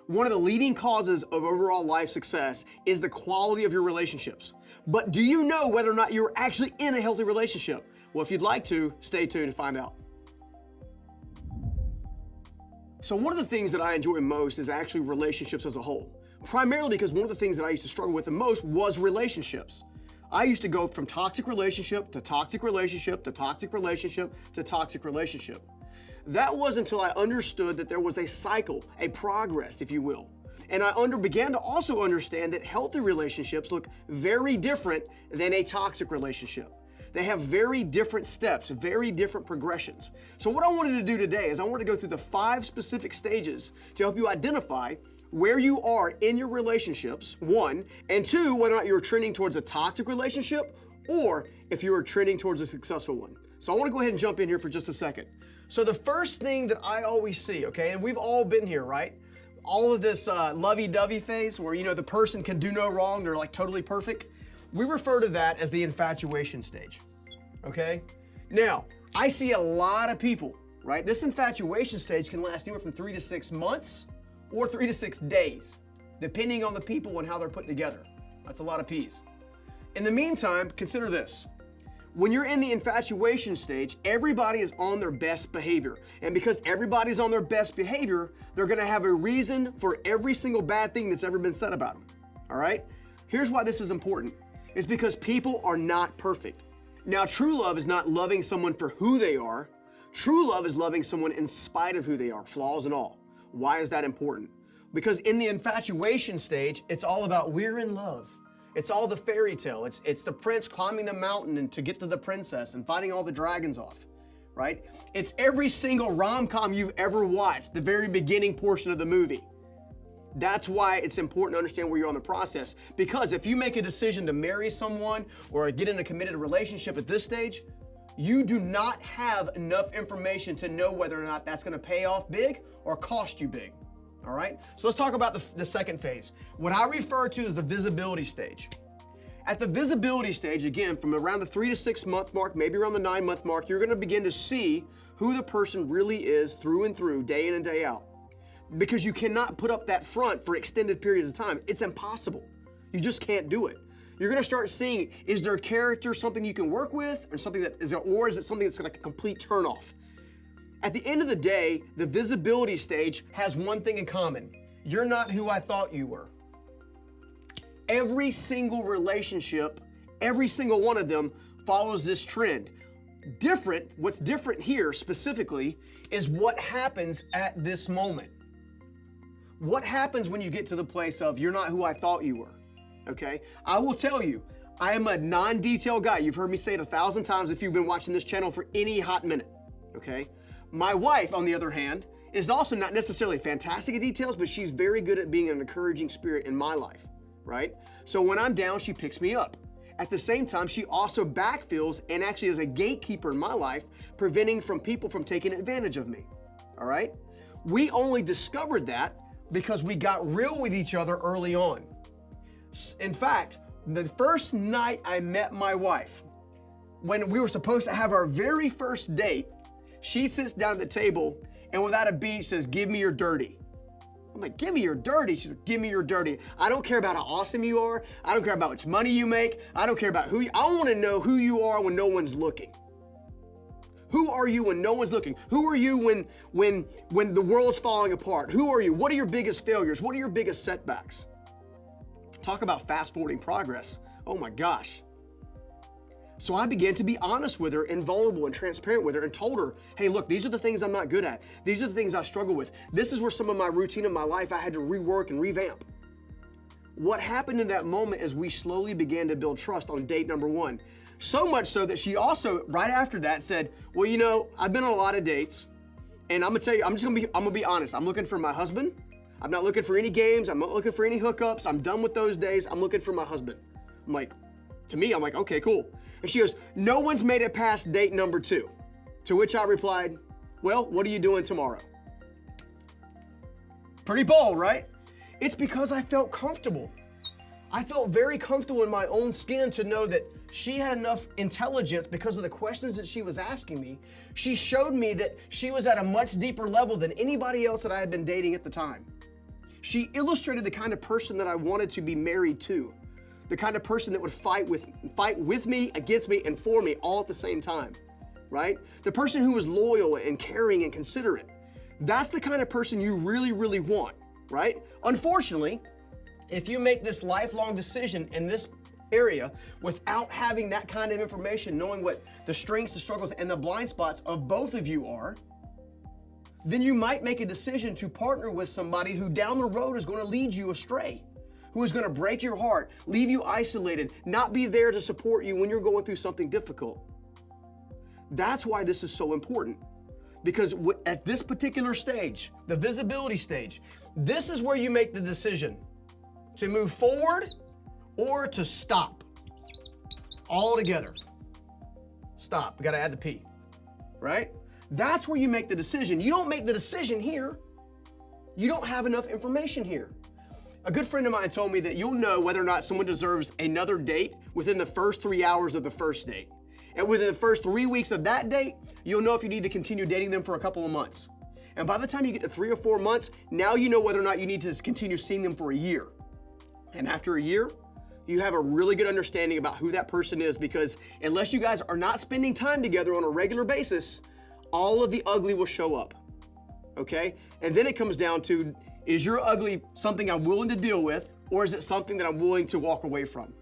One of the leading causes of overall life success is the quality of your relationships. But do you know whether or not you're actually in a healthy relationship? Well, if you'd like to, stay tuned to find out. So one of the things that I enjoy most is actually relationships as a whole. Primarily because one of the things that I used to struggle with the most was relationships. I used to go from toxic relationship to toxic relationship to toxic relationship to toxic relationship. That wasn't until I understood that there was a cycle, a progress, if you will. And I began to also understand that healthy relationships look very different than a toxic relationship. They have very different steps, very different progressions. So what I wanted to do today is I wanted to go through the 5 specific stages to help you identify where you are in your relationships, 1, and 2, whether or not you're trending towards a toxic relationship or if you are trending towards a successful one. So I want to go ahead and jump in here for just a second. So the first thing that I always see, okay, and we've all been here, right? All of this lovey-dovey phase where, the person can do no wrong, they're like totally perfect. We refer to that as the infatuation stage, okay? Now, I see a lot of people, right? This infatuation stage can last anywhere from 3 to 6 months or 3 to 6 days, depending on the people and how they're put together. That's a lot of P's. In the meantime, consider this. When you're in the infatuation stage, everybody is on their best behavior. And because everybody's on their best behavior, they're gonna have a reason for every single bad thing that's ever been said about them, all right? Here's why this is important. It's because people are not perfect. Now, true love is not loving someone for who they are. True love is loving someone in spite of who they are, flaws and all. Why is that important? Because in the infatuation stage, it's all about we're in love. It's all the fairy tale. It's the prince climbing the mountain and to get to the princess and fighting all the dragons off, right? It's every single rom-com you've ever watched, the very beginning portion of the movie. That's why it's important to understand where you're on the process. Because if you make a decision to marry someone or get in a committed relationship at this stage, you do not have enough information to know whether or not that's gonna pay off big or cost you big, all right? So let's talk about the second phase. What I refer to as the visibility stage. At the visibility stage, again, from around the 3 to 6 month mark, maybe around the 9 month mark, you're gonna begin to see who the person really is through and through, day in and day out. Because you cannot put up that front for extended periods of time. It's impossible. You just can't do it. You're gonna start seeing, is their character something you can work with or something or is it something that's like a complete turnoff? At the end of the day, the visibility stage has one thing in common. You're not who I thought you were. Every single relationship, every single one of them follows this trend. What's different here specifically is what happens at this moment. What happens when you get to the place of you're not who I thought you were, okay? I will tell you, I am a non-detail guy. You've heard me say it 1,000 times if you've been watching this channel for any hot minute, okay? My wife, on the other hand, is also not necessarily fantastic at details, but she's very good at being an encouraging spirit in my life, right? So when I'm down, she picks me up. At the same time, she also backfills and actually is a gatekeeper in my life, preventing people from taking advantage of me, all right? We only discovered that because we got real with each other early on. In fact, the first night I met my wife, when we were supposed to have our very first date, she sits down at the table and without a beat says, "Give me your dirty." I'm like, "Give me your dirty?" She's like, "Give me your dirty. I don't care about how awesome you are. I don't care about how much money you make. I don't care about I want to know who you are when no one's looking. Who are you when no one's looking? Who are you when the world's falling apart? Who are you? What are your biggest failures? What are your biggest setbacks?" Talk about fast forwarding progress. Oh my gosh. So I began to be honest with her and vulnerable and transparent with her and told her, hey, look, these are the things I'm not good at. These are the things I struggle with. This is where some of my routine in my life I had to rework and revamp. What happened in that moment is we slowly began to build trust on date number 1. So much so that she also, right after that, said, well, I've been on a lot of dates, and I'm gonna tell you, I'm gonna be honest. I'm looking for my husband. I'm not looking for any games. I'm not looking for any hookups. I'm done with those days. I'm looking for my husband. I'm like, okay, cool. And she goes, no one's made it past date number 2. To which I replied, well, what are you doing tomorrow? Pretty bold, right? It's because I felt comfortable. I felt very comfortable in my own skin to know that she had enough intelligence because of the questions that she was asking me. She showed me that she was at a much deeper level than anybody else that I had been dating at the time. She illustrated the kind of person that I wanted to be married to. The kind of person that would fight with me, against me, and for me all at the same time, right? The person who was loyal and caring and considerate. That's the kind of person you really, really want, right? Unfortunately, if you make this lifelong decision in this area without having that kind of information, knowing what the strengths, the struggles, and the blind spots of both of you are, then you might make a decision to partner with somebody who down the road is going to lead you astray, who is going to break your heart, leave you isolated, not be there to support you when you're going through something difficult. That's why this is so important. Because at this particular stage, the visibility stage, this is where you make the decision to move forward or to stop altogether. Stop. We got to add the P, right? That's where you make the decision. You don't make the decision here. You don't have enough information here. A good friend of mine told me that you'll know whether or not someone deserves another date within the first 3 hours of the first date. And within the first 3 weeks of that date, you'll know if you need to continue dating them for a couple of months. And by the time you get to 3 or 4 months, now you know whether or not you need to continue seeing them for a year. And after a year, you have a really good understanding about who that person is, because unless you guys are not spending time together on a regular basis, all of the ugly will show up, okay? And then it comes down to, is your ugly something I'm willing to deal with, or is it something that I'm willing to walk away from?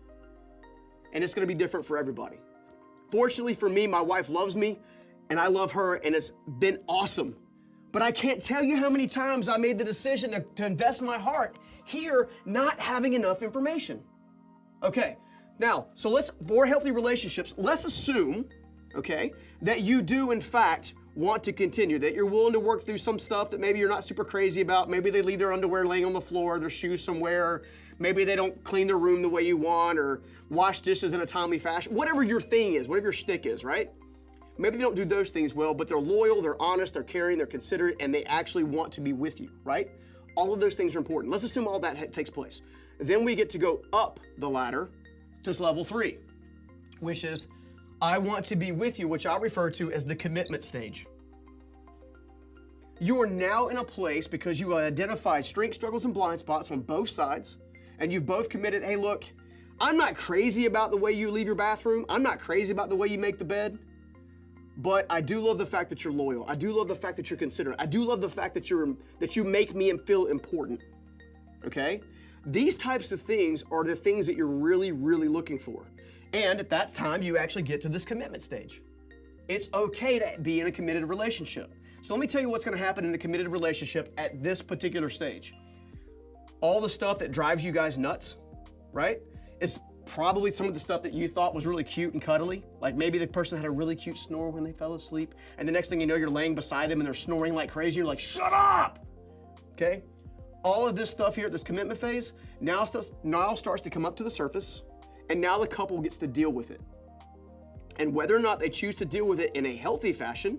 And it's gonna be different for everybody. Fortunately for me, my wife loves me, and I love her, and it's been awesome. But I can't tell you how many times I made the decision to invest my heart here, not having enough information. Okay, now, so for healthy relationships, let's assume, okay, that you do in fact want to continue, that you're willing to work through some stuff that maybe you're not super crazy about. Maybe they leave their underwear laying on the floor, their shoes somewhere, or maybe they don't clean their room the way you want, or wash dishes in a timely fashion. Whatever your thing is, whatever your shtick is, right? Maybe they don't do those things well, but they're loyal, they're honest, they're caring, they're considerate, and they actually want to be with you, right? All of those things are important. Let's assume all that takes place. Then we get to go up the ladder to level 3, which is, I want to be with you, which I'll refer to as the commitment stage. You are now in a place because you identified strengths, struggles, and blind spots on both sides, and you've both committed, hey, look, I'm not crazy about the way you leave your bathroom. I'm not crazy about the way you make the bed. But I do love the fact that you're loyal. I do love the fact that you're considerate. I do love the fact that you make me feel important, okay? These types of things are the things that you're really, really looking for. And at that time, you actually get to this commitment stage. It's okay to be in a committed relationship. So let me tell you what's gonna happen in a committed relationship at this particular stage. All the stuff that drives you guys nuts, right? It's probably some of the stuff that you thought was really cute and cuddly. Like maybe the person had a really cute snore when they fell asleep, and the next thing you know, you're laying beside them and they're snoring like crazy. You're like, shut up, okay? All of this stuff here at this commitment phase now starts to come up to the surface, and now the couple gets to deal with it. And whether or not they choose to deal with it in a healthy fashion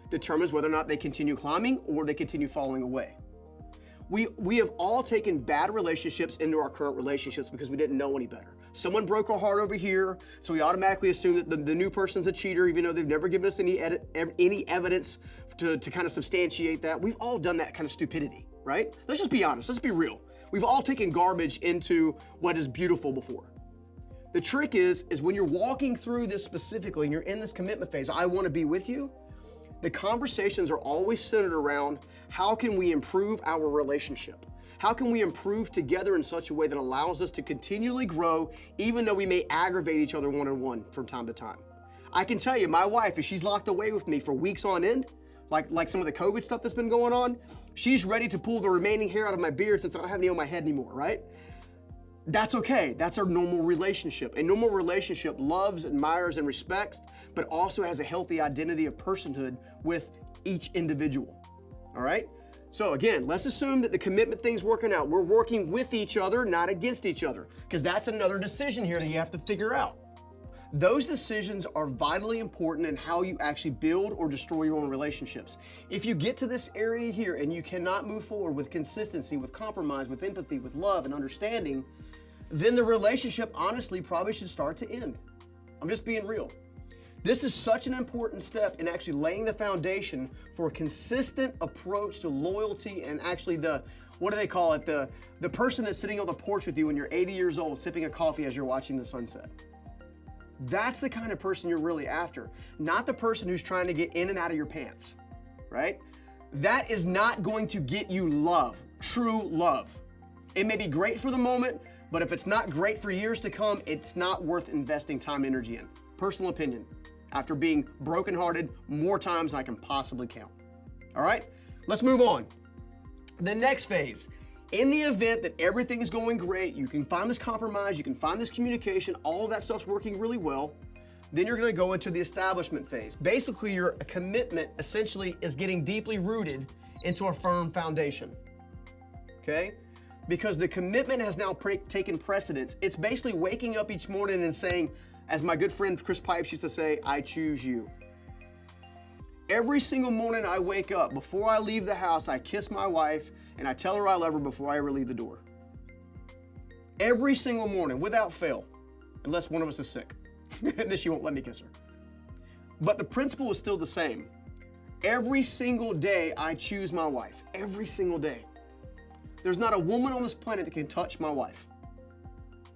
determines whether or not they continue climbing or they continue falling away. We have all taken bad relationships into our current relationships because we didn't know any better. Someone broke our heart over here, so we automatically assume that the new person's a cheater, even though they've never given us any evidence to kind of substantiate that. We've all done that kind of stupidity, right? Let's just be honest, let's be real. We've all taken garbage into what is beautiful before. The trick is when you're walking through this specifically and you're in this commitment phase, I want to be with you, the conversations are always centered around how can we improve our relationship? How can we improve together in such a way that allows us to continually grow, even though we may aggravate each other one-on-one from time to time? I can tell you, my wife, if she's locked away with me for weeks on end, like some of the COVID stuff that's been going on, she's ready to pull the remaining hair out of my beard since I don't have any on my head anymore, right? That's okay. That's our normal relationship. A normal relationship loves, admires, and respects, but also has a healthy identity of personhood with each individual. All right? So again, let's assume that the commitment thing's working out. We're working with each other, not against each other, because that's another decision here that you have to figure out. Those decisions are vitally important in how you actually build or destroy your own relationships. If you get to this area here and you cannot move forward with consistency, with compromise, with empathy, with love and understanding, then the relationship honestly probably should start to end. I'm just being real. This is such an important step in actually laying the foundation for a consistent approach to loyalty and actually what do they call it? The person that's sitting on the porch with you when you're 80 years old, sipping a coffee as you're watching the sunset. That's the kind of person you're really after, not the person who's trying to get in and out of your pants, right? That is not going to get you love, true love. It may be great for the moment, but if it's not great for years to come, it's not worth investing time and energy in. Personal opinion, after being brokenhearted more times than I can possibly count. All right, let's move on. The next phase, in the event that everything is going great, you can find this compromise, you can find this communication, all of that stuff's working really well, then you're gonna go into the establishment phase. Basically, your commitment essentially is getting deeply rooted into a firm foundation, okay? Because the commitment has now taken precedence. It's basically waking up each morning and saying, as my good friend Chris Pipes used to say, I choose you. Every single morning I wake up, before I leave the house, I kiss my wife and I tell her I love her before I ever leave the door. Every single morning, without fail, unless one of us is sick. Then she won't let me kiss her. But the principle is still the same. Every single day I choose my wife. Every single day. There's not a woman on this planet that can touch my wife.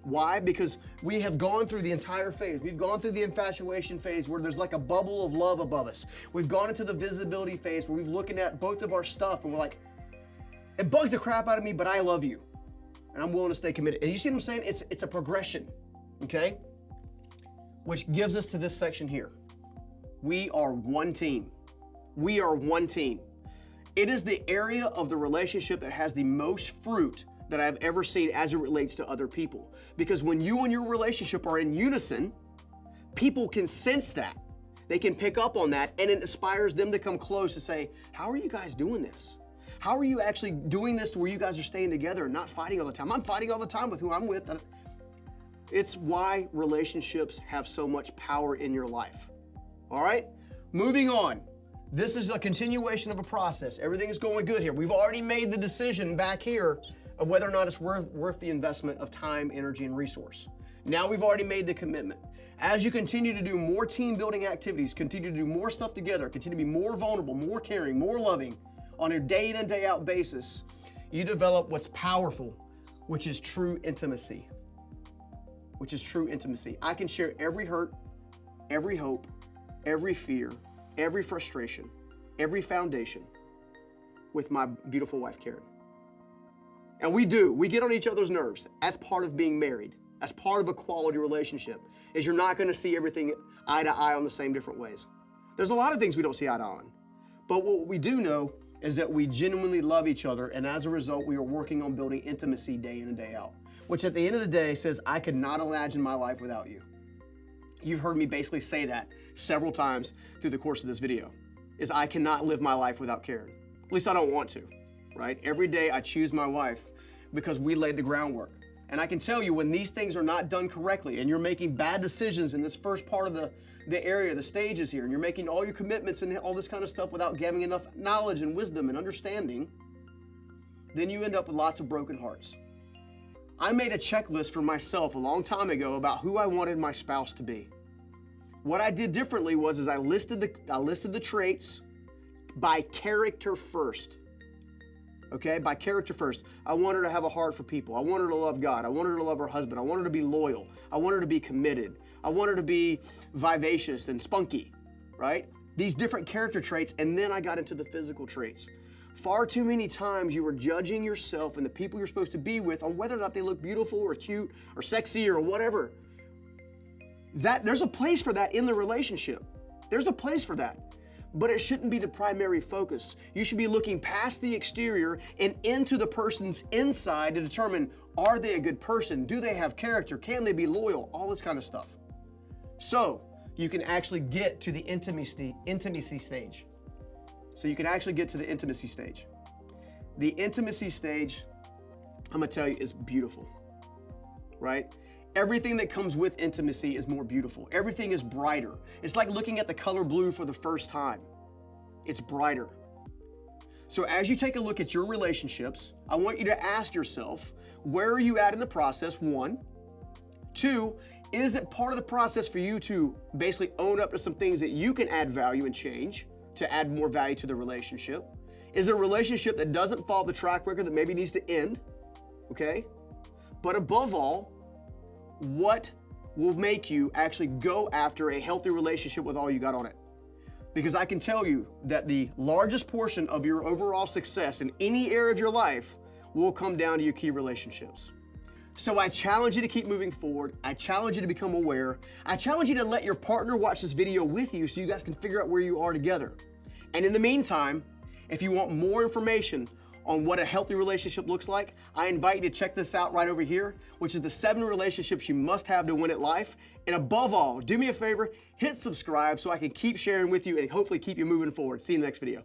Why? Because we have gone through the entire phase. We've gone through the infatuation phase where there's like a bubble of love above us. We've gone into the visibility phase where we're looking at both of our stuff and we're like, it bugs the crap out of me, but I love you. And I'm willing to stay committed. And you see what I'm saying? It's a progression, okay? Which gives us to this section here. We are one team. We are one team. It is the area of the relationship that has the most fruit that I've ever seen as it relates to other people. Because when you and your relationship are in unison, people can sense that. They can pick up on that, and it inspires them to come close to say, how are you guys doing this? How are you actually doing this to where you guys are staying together and not fighting all the time? I'm fighting all the time with who I'm with. It's why relationships have so much power in your life. All right, moving on. This is a continuation of a process. Everything is going good here. We've already made the decision back here of whether or not it's worth the investment of time, energy, and resource. Now we've already made the commitment. As you continue to do more team building activities, continue to do more stuff together, continue to be more vulnerable, more caring, more loving on a day in and day out basis, you develop what's powerful, which is true intimacy. Which is true intimacy. I can share every hurt, every hope, every fear, every frustration, every foundation with my beautiful wife, Karen. And we get on each other's nerves. That's part of being married. That's part of a quality relationship, is you're not gonna see everything eye to eye on the same different ways. There's a lot of things we don't see eye to eye on. But what we do know is that we genuinely love each other, and as a result, we are working on building intimacy day in and day out, which at the end of the day says, I could not imagine my life without you. You've heard me basically say that several times through the course of this video, is I cannot live my life without Karen. At least I don't want to, right? Every day I choose my wife because we laid the groundwork. And I can tell you when these things are not done correctly and you're making bad decisions in this first part of the area, the stages here, and you're making all your commitments and all this kind of stuff without giving enough knowledge and wisdom and understanding, then you end up with lots of broken hearts. I made a checklist for myself a long time ago about who I wanted my spouse to be. What I did differently was I listed the traits by character first. Okay, by character first. I want her to have a heart for people. I want her to love God. I want her to love her husband. I want her to be loyal. I want her to be committed. I want her to be vivacious and spunky, right? These different character traits, and then I got into the physical traits. Far too many times you are judging yourself and the people you're supposed to be with on whether or not they look beautiful or cute or sexy or whatever. There's a place for that in the relationship. There's a place for that. But it shouldn't be the primary focus. You should be looking past the exterior and into the person's inside to determine, are they a good person? Do they have character? Can they be loyal? All this kind of stuff. So you can actually get to the intimacy stage. So you can actually get to the intimacy stage. The intimacy stage, I'm gonna tell you, is beautiful, right? Everything that comes with intimacy is more beautiful. Everything is brighter. It's like looking at the color blue for the first time. It's brighter. So as you take a look at your relationships, I want you to ask yourself, where are you at in the process? 1. 2, is it part of the process for you to basically own up to some things that you can add value and change to add more value to the relationship? Is it a relationship that doesn't follow the track record that maybe needs to end? Okay? But above all, what will make you actually go after a healthy relationship with all you got on it? Because I can tell you that the largest portion of your overall success in any area of your life will come down to your key relationships. So I challenge you to keep moving forward. I challenge you to become aware. I challenge you to let your partner watch this video with you so you guys can figure out where you are together. And in the meantime, if you want more information on what a healthy relationship looks like, I invite you to check this out right over here, which is the 7 relationships you must have to win at life. And above all, do me a favor, hit subscribe so I can keep sharing with you and hopefully keep you moving forward. See you in the next video.